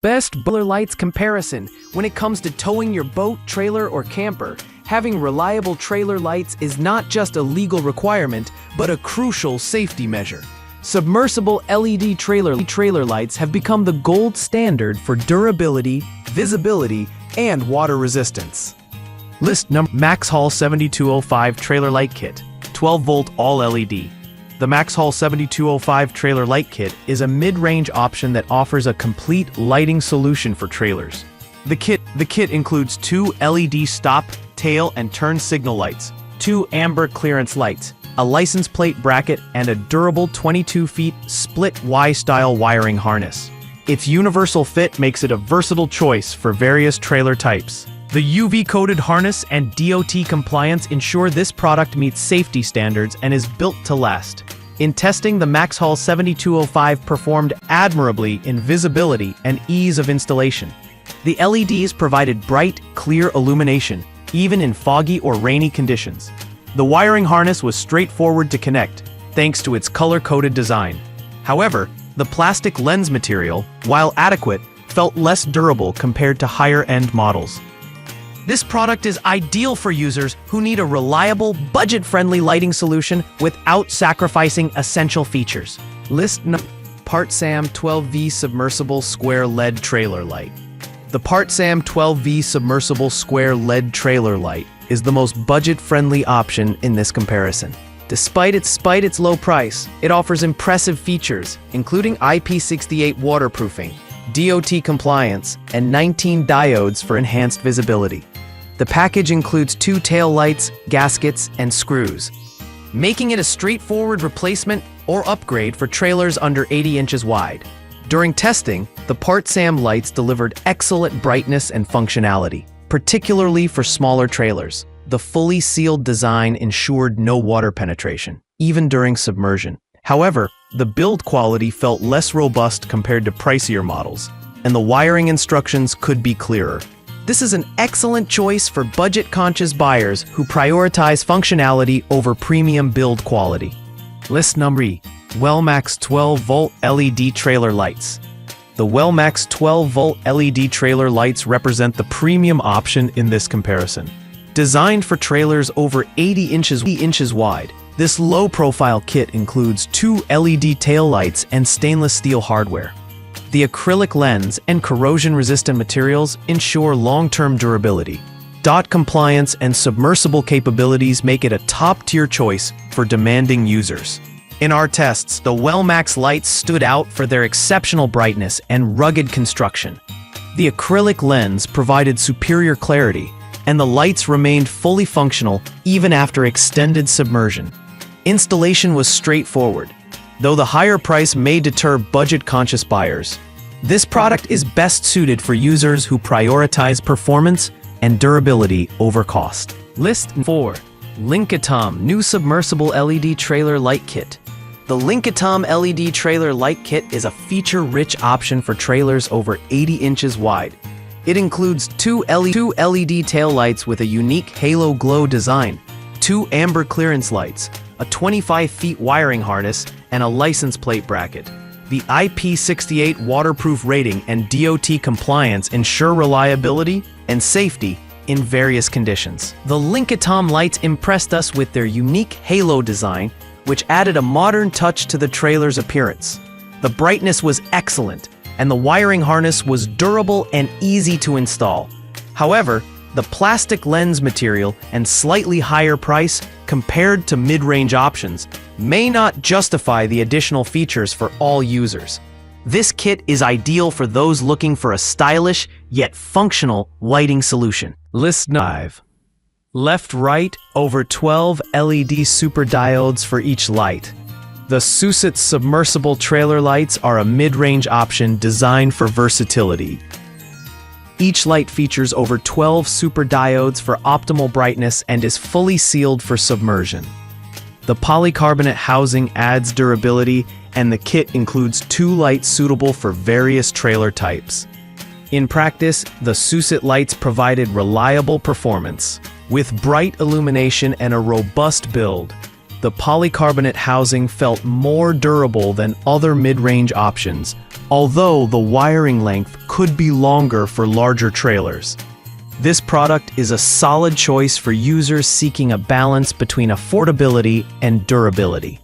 Best trailer lights comparison. When it comes to towing your boat, trailer, or camper, having reliable trailer lights is not just a legal requirement, but a crucial safety measure. Submersible LED trailer lights have become the gold standard for durability, visibility, and water resistance. List number: Maxhall 7205 Trailer Light Kit, 12-volt all-LED. The Maxhall 7205 Trailer Light Kit is a mid-range option that offers a complete lighting solution for trailers. The kit includes 2 LED stop, tail, and turn signal lights, 2 amber clearance lights, a license plate bracket, and a durable 22 feet split Y-style wiring harness. Its universal fit makes it a versatile choice for various trailer types. The UV-coated harness and DOT compliance ensure this product meets safety standards and is built to last. In testing, the Maxhall 7205 performed admirably in visibility and ease of installation. The LEDs provided bright, clear illumination, even in foggy or rainy conditions. The wiring harness was straightforward to connect, thanks to its color-coded design. However, the plastic lens material, while adequate, felt less durable compared to higher-end models. This product is ideal for users who need a reliable, budget-friendly lighting solution without sacrificing essential features. List number: PartSam 12V Submersible Square LED Trailer Light. The PartSam 12V Submersible Square LED Trailer Light is the most budget-friendly option in this comparison. Despite its low price, it offers impressive features, including IP68 waterproofing, DOT compliance, and 19 diodes for enhanced visibility. The package includes 2 tail lights, gaskets, and screws, making it a straightforward replacement or upgrade for trailers under 80 inches wide. During testing, the PartSam lights delivered excellent brightness and functionality, particularly for smaller trailers. The fully sealed design ensured no water penetration, even during submersion. However, the build quality felt less robust compared to pricier models, and the wiring instructions could be clearer. This is an excellent choice for budget-conscious buyers who prioritize functionality over premium build quality. List number: Wellmax 12-volt LED Trailer Lights. The Wellmax 12-volt LED trailer lights represent the premium option in this comparison. Designed for trailers over 80 inches wide, this low-profile kit includes 2 LED tail lights and stainless steel hardware. The acrylic lens and corrosion-resistant materials ensure long-term durability. DOT compliance and submersible capabilities make it a top-tier choice for demanding users. In our tests, the Wellmax lights stood out for their exceptional brightness and rugged construction. The acrylic lens provided superior clarity, and the lights remained fully functional even after extended submersion. Installation was straightforward, though the higher price may deter budget-conscious buyers. This product is best suited for users who prioritize performance and durability over cost. List 4. Linkatom New Submersible LED Trailer Light Kit. The Linkatom LED Trailer Light Kit is a feature-rich option for trailers over 80 inches wide. It includes 2 LED tail lights with a unique halo glow design, 2 amber clearance lights, a 25 feet wiring harness, and a license plate bracket. The IP68 waterproof rating and DOT compliance ensure reliability and safety in various conditions. The Linkatom lights impressed us with their unique halo design, which added a modern touch to the trailer's appearance. The brightness was excellent, and the wiring harness was durable and easy to install. However, the plastic lens material and slightly higher price compared to mid-range options may not justify the additional features for all users. This kit is ideal for those looking for a stylish yet functional lighting solution. List 5. Left-right over 12 LED super diodes for each light. The Suset submersible trailer lights are a mid-range option designed for versatility. Each light features over 12 super diodes for optimal brightness and is fully sealed for submersion. The polycarbonate housing adds durability, and the kit includes 2 lights suitable for various trailer types. In practice, the Suset lights provided reliable performance. With bright illumination and a robust build, the polycarbonate housing felt more durable than other mid-range options, although the wiring length could be longer for larger trailers. This product is a solid choice for users seeking a balance between affordability and durability.